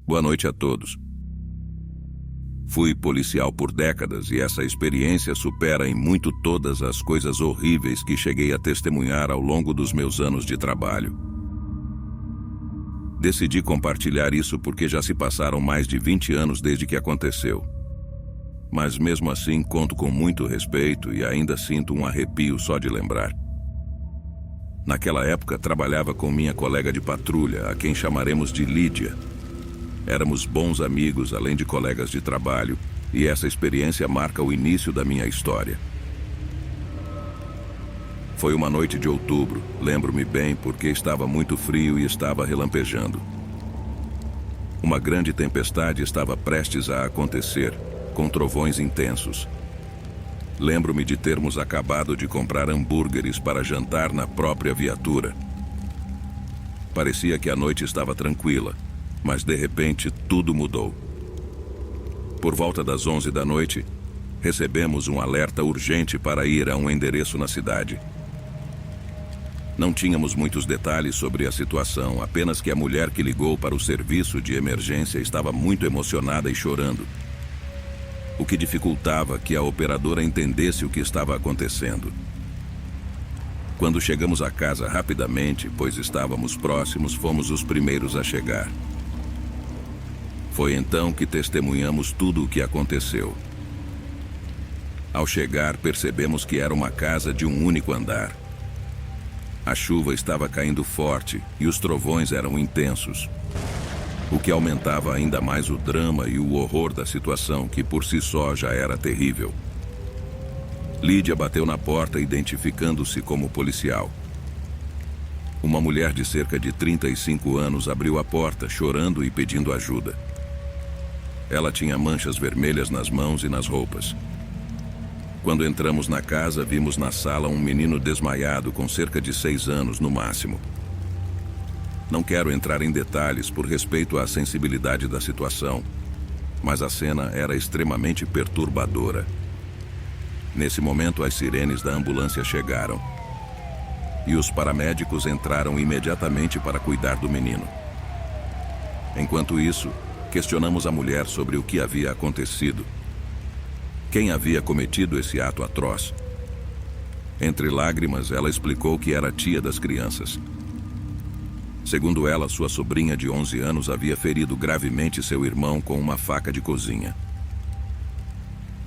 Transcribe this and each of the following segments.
Boa noite a todos. Fui policial por décadas e essa experiência supera em muito todas as coisas horríveis que cheguei a testemunhar ao longo dos meus anos de trabalho. Decidi compartilhar isso porque já se passaram mais de 20 anos desde que aconteceu. Mas mesmo assim conto com muito respeito e ainda sinto um arrepio só de lembrar. Naquela época trabalhava com minha colega de patrulha, a quem chamaremos de Lídia. Éramos bons amigos, além de colegas de trabalho, e essa experiência marca o início da minha história. Foi uma noite de outubro, lembro-me bem porque estava muito frio e estava relampejando. Uma grande tempestade estava prestes a acontecer, com trovões intensos. Lembro-me de termos acabado de comprar hambúrgueres para jantar na própria viatura. Parecia que a noite estava tranquila, mas de repente tudo mudou. Por volta das 11 da noite, recebemos um alerta urgente para ir a um endereço na cidade. Não tínhamos muitos detalhes sobre a situação, apenas que a mulher que ligou para o serviço de emergência estava muito emocionada e chorando, o que dificultava que a operadora entendesse o que estava acontecendo. Quando chegamos à casa rapidamente, pois estávamos próximos, fomos os primeiros a chegar. Foi então que testemunhamos tudo o que aconteceu. Ao chegar, percebemos que era uma casa de um único andar. A chuva estava caindo forte e os trovões eram intensos, o que aumentava ainda mais o drama e o horror da situação, que por si só já era terrível. Lídia bateu na porta, identificando-se como policial. Uma mulher de cerca de 35 anos abriu a porta, chorando e pedindo ajuda. Ela tinha manchas vermelhas nas mãos e nas roupas. Quando entramos na casa, vimos na sala um menino desmaiado com cerca de 6 anos no máximo. Não quero entrar em detalhes por respeito à sensibilidade da situação, mas a cena era extremamente perturbadora. Nesse momento, as sirenes da ambulância chegaram e os paramédicos entraram imediatamente para cuidar do menino. Enquanto isso, questionamos a mulher sobre o que havia acontecido. Quem havia cometido esse ato atroz? Entre lágrimas, ela explicou que era a tia das crianças. Segundo ela, sua sobrinha de 11 anos havia ferido gravemente seu irmão com uma faca de cozinha.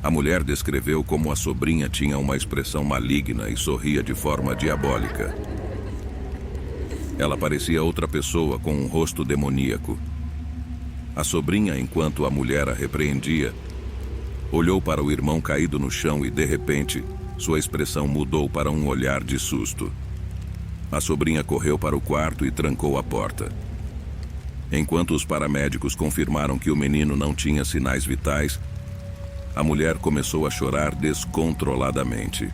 A mulher descreveu como a sobrinha tinha uma expressão maligna e sorria de forma diabólica. Ela parecia outra pessoa com um rosto demoníaco. A sobrinha, enquanto a mulher a repreendia, olhou para o irmão caído no chão e, de repente, sua expressão mudou para um olhar de susto. A sobrinha correu para o quarto e trancou a porta. Enquanto os paramédicos confirmaram que o menino não tinha sinais vitais, a mulher começou a chorar descontroladamente.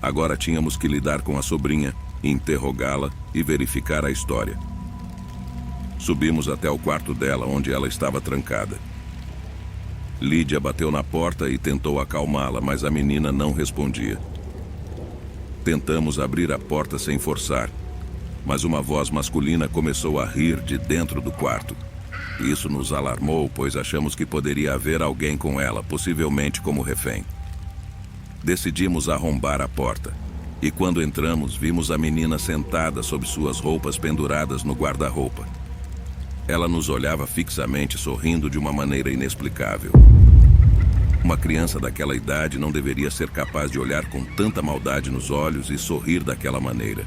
Agora tínhamos que lidar com a sobrinha, interrogá-la e verificar a história. Subimos até o quarto dela, onde ela estava trancada. Lídia bateu na porta e tentou acalmá-la, mas a menina não respondia. Tentamos abrir a porta sem forçar, mas uma voz masculina começou a rir de dentro do quarto. Isso nos alarmou, pois achamos que poderia haver alguém com ela, possivelmente como refém. Decidimos arrombar a porta, e quando entramos, vimos a menina sentada sob suas roupas penduradas no guarda-roupa. Ela nos olhava fixamente, sorrindo de uma maneira inexplicável. Uma criança daquela idade não deveria ser capaz de olhar com tanta maldade nos olhos e sorrir daquela maneira.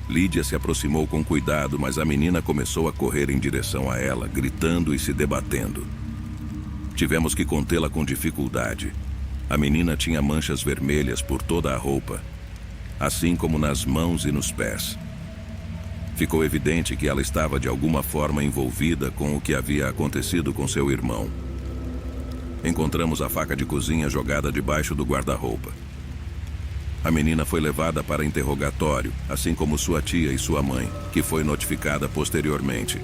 Lídia se aproximou com cuidado, mas a menina começou a correr em direção a ela, gritando e se debatendo. Tivemos que contê-la com dificuldade. A menina tinha manchas vermelhas por toda a roupa, assim como nas mãos e nos pés. Ficou evidente que ela estava de alguma forma envolvida com o que havia acontecido com seu irmão. Encontramos a faca de cozinha jogada debaixo do guarda-roupa. A menina foi levada para interrogatório, assim como sua tia e sua mãe, que foi notificada posteriormente.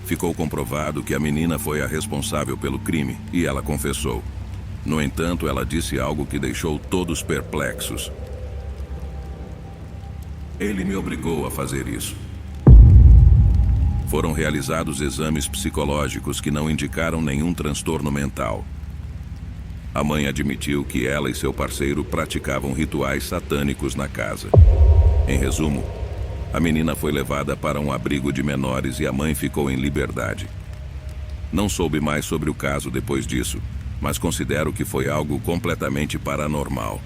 Ficou comprovado que a menina foi a responsável pelo crime e ela confessou. No entanto, ela disse algo que deixou todos perplexos. Ele me obrigou a fazer isso. Foram realizados exames psicológicos que não indicaram nenhum transtorno mental. A mãe admitiu que ela e seu parceiro praticavam rituais satânicos na casa. Em resumo, a menina foi levada para um abrigo de menores e a mãe ficou em liberdade. Não soube mais sobre o caso depois disso, mas considero que foi algo completamente paranormal.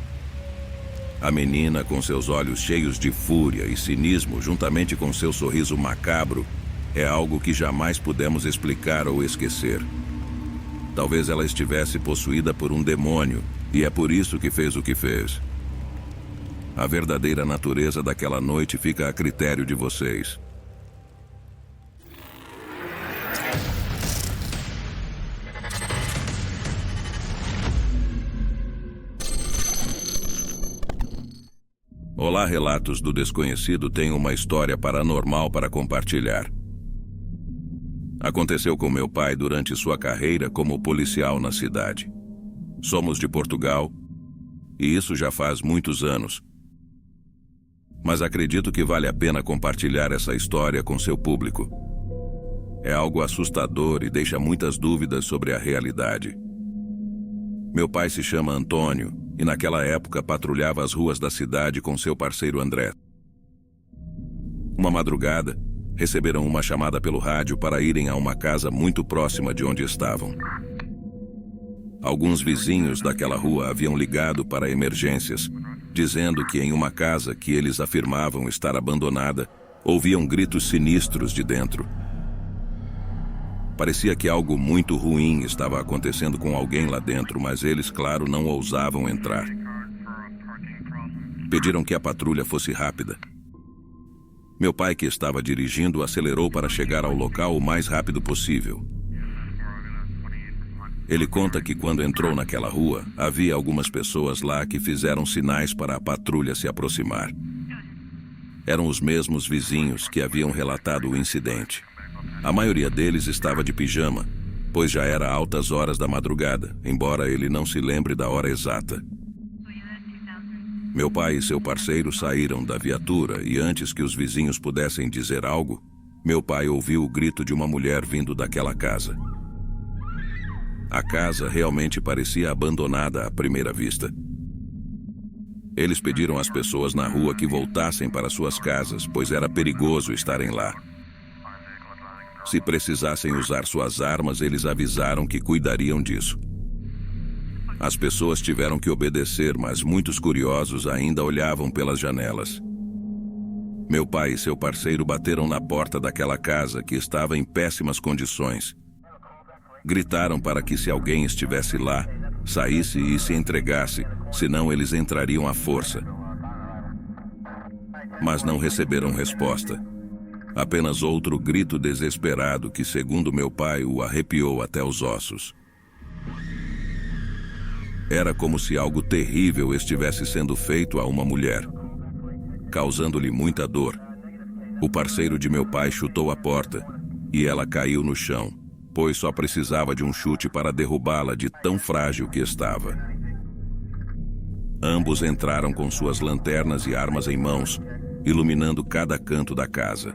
A menina, com seus olhos cheios de fúria e cinismo, juntamente com seu sorriso macabro, é algo que jamais pudemos explicar ou esquecer. Talvez ela estivesse possuída por um demônio, e é por isso que fez o que fez. A verdadeira natureza daquela noite fica a critério de vocês. Olá, Relatos do Desconhecido tem uma história paranormal para compartilhar. Aconteceu com meu pai durante sua carreira como policial na cidade. Somos de Portugal, e isso já faz muitos anos. Mas acredito que vale a pena compartilhar essa história com seu público. É algo assustador e deixa muitas dúvidas sobre a realidade. Meu pai se chama Antônio e naquela época patrulhava as ruas da cidade com seu parceiro André. Uma madrugada, receberam uma chamada pelo rádio para irem a uma casa muito próxima de onde estavam. Alguns vizinhos daquela rua haviam ligado para emergências, dizendo que em uma casa que eles afirmavam estar abandonada, ouviam gritos sinistros de dentro. Parecia que algo muito ruim estava acontecendo com alguém lá dentro, mas eles, claro, não ousavam entrar. Pediram que a patrulha fosse rápida. Meu pai, que estava dirigindo, acelerou para chegar ao local o mais rápido possível. Ele conta que quando entrou naquela rua, havia algumas pessoas lá que fizeram sinais para a patrulha se aproximar. Eram os mesmos vizinhos que haviam relatado o incidente. A maioria deles estava de pijama, pois já era altas horas da madrugada, embora ele não se lembre da hora exata. Meu pai e seu parceiro saíram da viatura e antes que os vizinhos pudessem dizer algo, meu pai ouviu o grito de uma mulher vindo daquela casa. A casa realmente parecia abandonada à primeira vista. Eles pediram às pessoas na rua que voltassem para suas casas, pois era perigoso estarem lá. Se precisassem usar suas armas, eles avisaram que cuidariam disso. As pessoas tiveram que obedecer, mas muitos curiosos ainda olhavam pelas janelas. Meu pai e seu parceiro bateram na porta daquela casa, que estava em péssimas condições. Gritaram para que, se alguém estivesse lá, saísse e se entregasse, senão eles entrariam à força. Mas não receberam resposta. Apenas outro grito desesperado que, segundo meu pai, o arrepiou até os ossos. Era como se algo terrível estivesse sendo feito a uma mulher, causando-lhe muita dor. O parceiro de meu pai chutou a porta e ela caiu no chão, pois só precisava de um chute para derrubá-la de tão frágil que estava. Ambos entraram com suas lanternas e armas em mãos, iluminando cada canto da casa.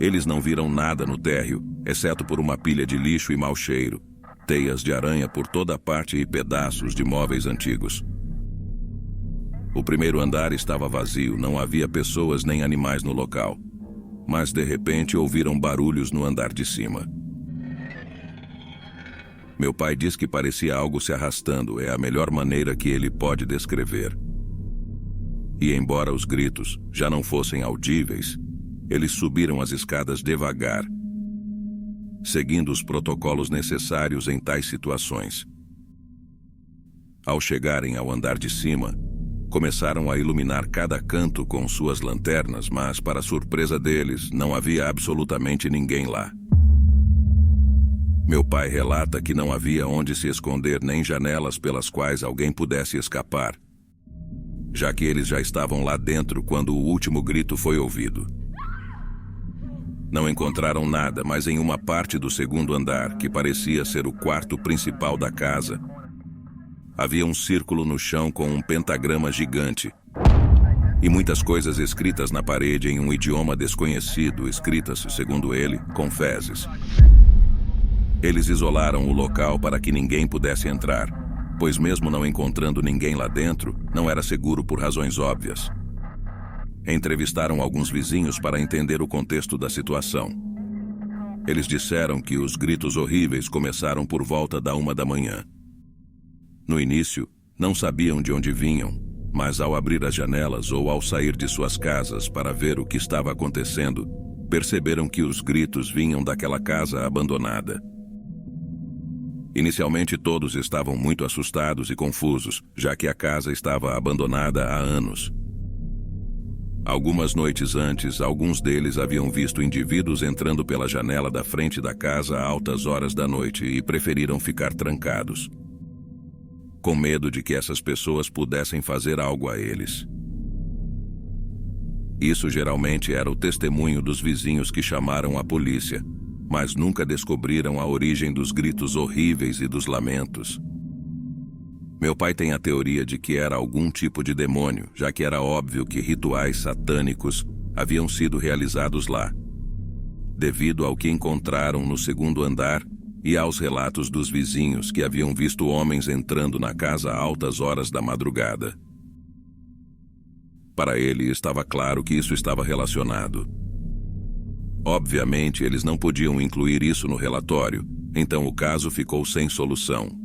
Eles não viram nada no térreo, exceto por uma pilha de lixo e mau cheiro, teias de aranha por toda parte e pedaços de móveis antigos. O primeiro andar estava vazio, não havia pessoas nem animais no local. Mas de repente ouviram barulhos no andar de cima. Meu pai diz que parecia algo se arrastando, é a melhor maneira que ele pode descrever. E embora os gritos já não fossem audíveis, eles subiram as escadas devagar, seguindo os protocolos necessários em tais situações. Ao chegarem ao andar de cima, começaram a iluminar cada canto com suas lanternas, mas, para surpresa deles, não havia absolutamente ninguém lá. Meu pai relata que não havia onde se esconder nem janelas pelas quais alguém pudesse escapar, já que eles já estavam lá dentro quando o último grito foi ouvido. Não encontraram nada, mas em uma parte do segundo andar, que parecia ser o quarto principal da casa, havia um círculo no chão com um pentagrama gigante. e muitas coisas escritas na parede em um idioma desconhecido, escritas, segundo ele, com fezes. Eles isolaram o local para que ninguém pudesse entrar, pois mesmo não encontrando ninguém lá dentro, não era seguro por razões óbvias. Entrevistaram alguns vizinhos para entender o contexto da situação. Eles disseram que os gritos horríveis começaram por volta da 1 da manhã. No início, não sabiam de onde vinham, mas ao abrir as janelas ou ao sair de suas casas para ver o que estava acontecendo, perceberam que os gritos vinham daquela casa abandonada. Inicialmente todos estavam muito assustados e confusos, já que a casa estava abandonada há anos. Algumas noites antes, alguns deles haviam visto indivíduos entrando pela janela da frente da casa a altas horas da noite e preferiram ficar trancados, com medo de que essas pessoas pudessem fazer algo a eles. Isso geralmente era o testemunho dos vizinhos que chamaram a polícia, mas nunca descobriram a origem dos gritos horríveis e dos lamentos. Meu pai tem a teoria de que era algum tipo de demônio, já que era óbvio que rituais satânicos haviam sido realizados lá, devido ao que encontraram no segundo andar e aos relatos dos vizinhos que haviam visto homens entrando na casa a altas horas da madrugada. Para ele, estava claro que isso estava relacionado. Obviamente, eles não podiam incluir isso no relatório, então o caso ficou sem solução.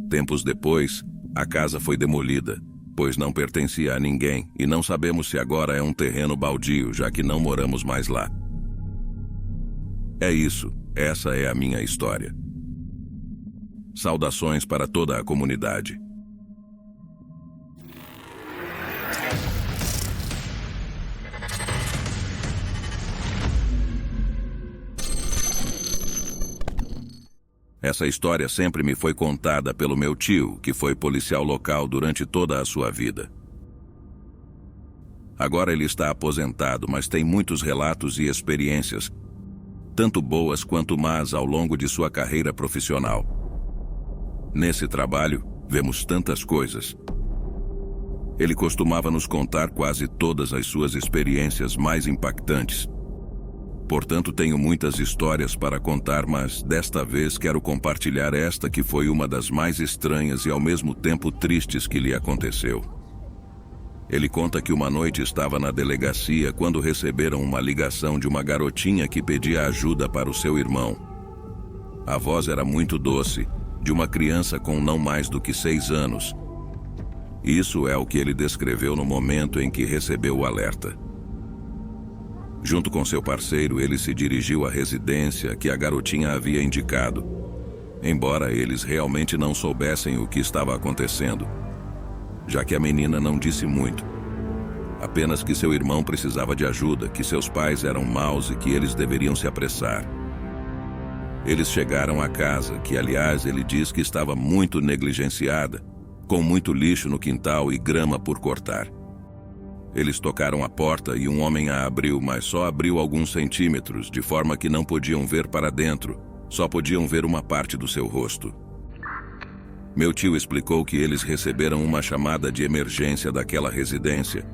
Tempos depois, a casa foi demolida, pois não pertencia a ninguém e não sabemos se agora é um terreno baldio, já que não moramos mais lá. É isso, essa é a minha história. Saudações para toda a comunidade. Essa história sempre me foi contada pelo meu tio, que foi policial local durante toda a sua vida. Agora ele está aposentado, mas tem muitos relatos e experiências, tanto boas quanto más ao longo de sua carreira profissional. Nesse trabalho, vemos tantas coisas. Ele costumava nos contar quase todas as suas experiências mais impactantes. Portanto, tenho muitas histórias para contar, mas desta vez quero compartilhar esta que foi uma das mais estranhas e ao mesmo tempo tristes que lhe aconteceu. Ele conta que uma noite estava na delegacia quando receberam uma ligação de uma garotinha que pedia ajuda para o seu irmão. A voz era muito doce, de uma criança com não mais do que 6 anos. Isso é o que ele descreveu no momento em que recebeu o alerta. Junto com seu parceiro, ele se dirigiu à residência que a garotinha havia indicado, embora eles realmente não soubessem o que estava acontecendo, já que a menina não disse muito, apenas que seu irmão precisava de ajuda, que seus pais eram maus e que eles deveriam se apressar. Eles chegaram à casa, que aliás ele diz que estava muito negligenciada, com muito lixo no quintal e grama por cortar. Eles tocaram a porta e um homem a abriu, mas só abriu alguns centímetros, de forma que não podiam ver para dentro, só podiam ver uma parte do seu rosto. Meu tio explicou que eles receberam uma chamada de emergência daquela residência.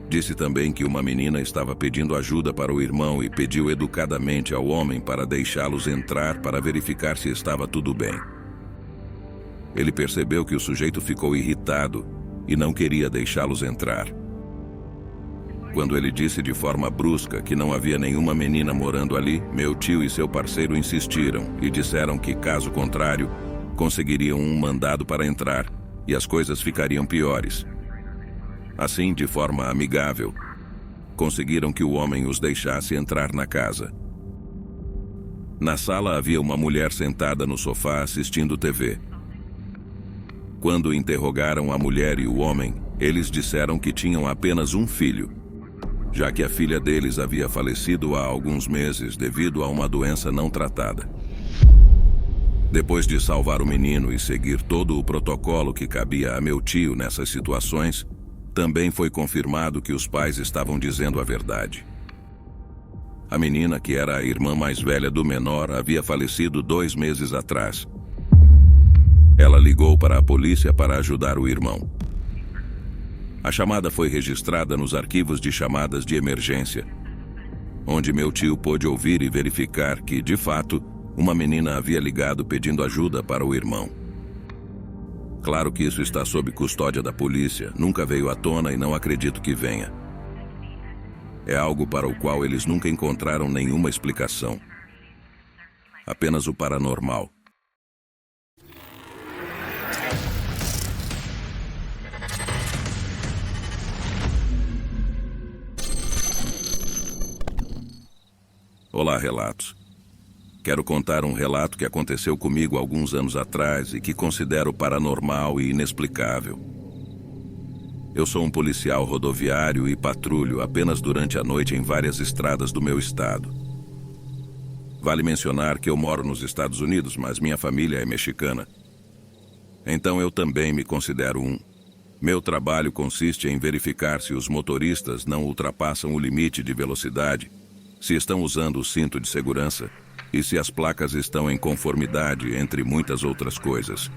Disse também que uma menina estava pedindo ajuda para o irmão e pediu educadamente ao homem para deixá-los entrar para verificar se estava tudo bem. Ele percebeu que o sujeito ficou irritado e não queria deixá-los entrar. Quando ele disse de forma brusca que não havia nenhuma menina morando ali, meu tio e seu parceiro insistiram e disseram que, caso contrário, conseguiriam um mandado para entrar e as coisas ficariam piores. Assim, de forma amigável, conseguiram que o homem os deixasse entrar na casa. Na sala havia uma mulher sentada no sofá assistindo TV. Quando interrogaram a mulher e o homem, eles disseram que tinham apenas um filho, já que a filha deles havia falecido há alguns meses devido a uma doença não tratada. Depois de salvar o menino e seguir todo o protocolo que cabia a meu tio nessas situações, também foi confirmado que os pais estavam dizendo a verdade. A menina, que era a irmã mais velha do menor, havia falecido 2 meses atrás. Ela ligou para a polícia para ajudar o irmão. A chamada foi registrada nos arquivos de chamadas de emergência, onde meu tio pôde ouvir e verificar que, de fato, uma menina havia ligado pedindo ajuda para o irmão. Claro que isso está sob custódia da polícia, nunca veio à tona e não acredito que venha. É algo para o qual eles nunca encontraram nenhuma explicação. Apenas o paranormal. Olá, relatos. Quero contar um relato que aconteceu comigo alguns anos atrás e que considero paranormal e inexplicável. Eu sou um policial rodoviário e patrulho apenas durante a noite em várias estradas do meu estado. Vale mencionar que eu moro nos Estados Unidos, mas minha família é mexicana. Então eu também me considero um. Meu trabalho consiste em verificar se os motoristas não ultrapassam o limite de velocidade, se estão usando o cinto de segurança e se as placas estão em conformidade, entre muitas outras coisas.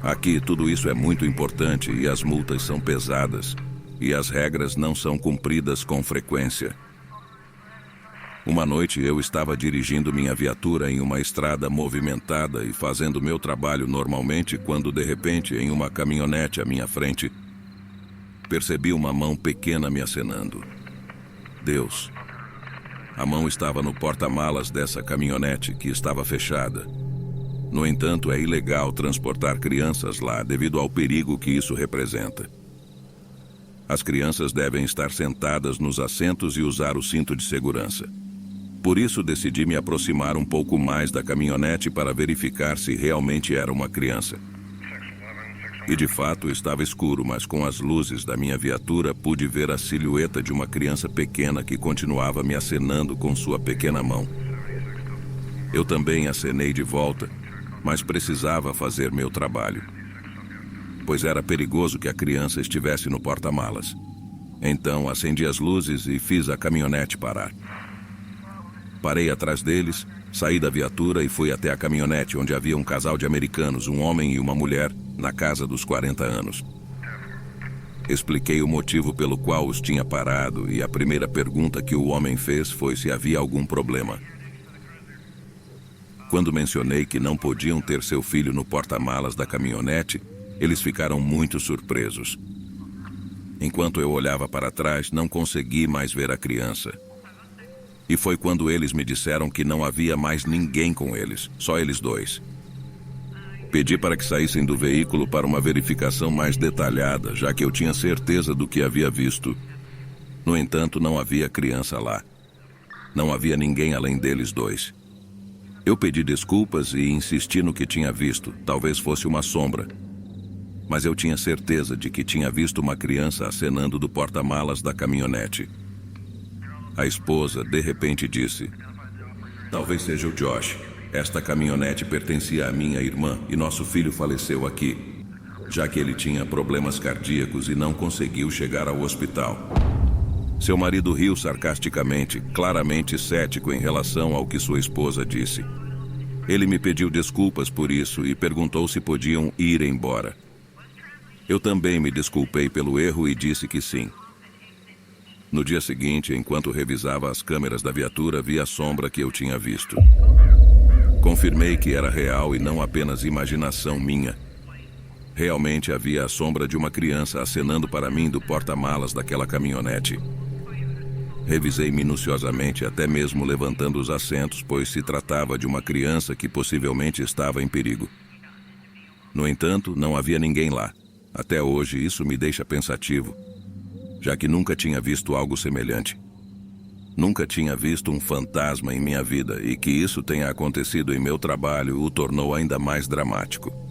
Aqui tudo isso é muito importante e as multas são pesadas e as regras não são cumpridas com frequência. Uma noite eu estava dirigindo minha viatura em uma estrada movimentada e fazendo meu trabalho normalmente quando de repente, em uma caminhonete à minha frente, percebi uma mão pequena me acenando. Deus! A mão estava no porta-malas dessa caminhonete que estava fechada. No entanto, é ilegal transportar crianças lá devido ao perigo que isso representa. As crianças devem estar sentadas nos assentos e usar o cinto de segurança. Por isso, decidi me aproximar um pouco mais da caminhonete para verificar se realmente era uma criança. E de fato estava escuro, mas com as luzes da minha viatura pude ver a silhueta de uma criança pequena que continuava me acenando com sua pequena mão. Eu também acenei de volta, mas precisava fazer meu trabalho, pois era perigoso que a criança estivesse no porta-malas. Então acendi as luzes e fiz a caminhonete parar. Parei atrás deles, saí da viatura e fui até a caminhonete onde havia um casal de americanos, um homem e uma mulher, na casa dos 40 anos. Expliquei o motivo pelo qual os tinha parado e a primeira pergunta que o homem fez foi se havia algum problema. Quando mencionei que não podiam ter seu filho no porta-malas da caminhonete, eles ficaram muito surpresos. Enquanto eu olhava para trás, não consegui mais ver a criança. E foi quando eles me disseram que não havia mais ninguém com eles, só eles dois. Pedi para que saíssem do veículo para uma verificação mais detalhada, já que eu tinha certeza do que havia visto. No entanto, não havia criança lá. Não havia ninguém além deles dois. Eu pedi desculpas e insisti no que tinha visto, talvez fosse uma sombra. Mas eu tinha certeza de que tinha visto uma criança acenando do porta-malas da caminhonete. A esposa, de repente, disse: "Talvez seja o Josh. Esta caminhonete pertencia à minha irmã e nosso filho faleceu aqui, já que ele tinha problemas cardíacos e não conseguiu chegar ao hospital." Seu marido riu sarcasticamente, claramente cético em relação ao que sua esposa disse. Ele me pediu desculpas por isso e perguntou se podiam ir embora. Eu também me desculpei pelo erro e disse que sim. No dia seguinte, enquanto revisava as câmeras da viatura, vi a sombra que eu tinha visto. Confirmei que era real e não apenas imaginação minha. Realmente havia a sombra de uma criança acenando para mim do porta-malas daquela caminhonete. Revisei minuciosamente, até mesmo levantando os assentos, pois se tratava de uma criança que possivelmente estava em perigo. No entanto, não havia ninguém lá. Até hoje, isso me deixa pensativo, já que nunca tinha visto algo semelhante. Nunca tinha visto um fantasma em minha vida e que isso tenha acontecido em meu trabalho o tornou ainda mais dramático.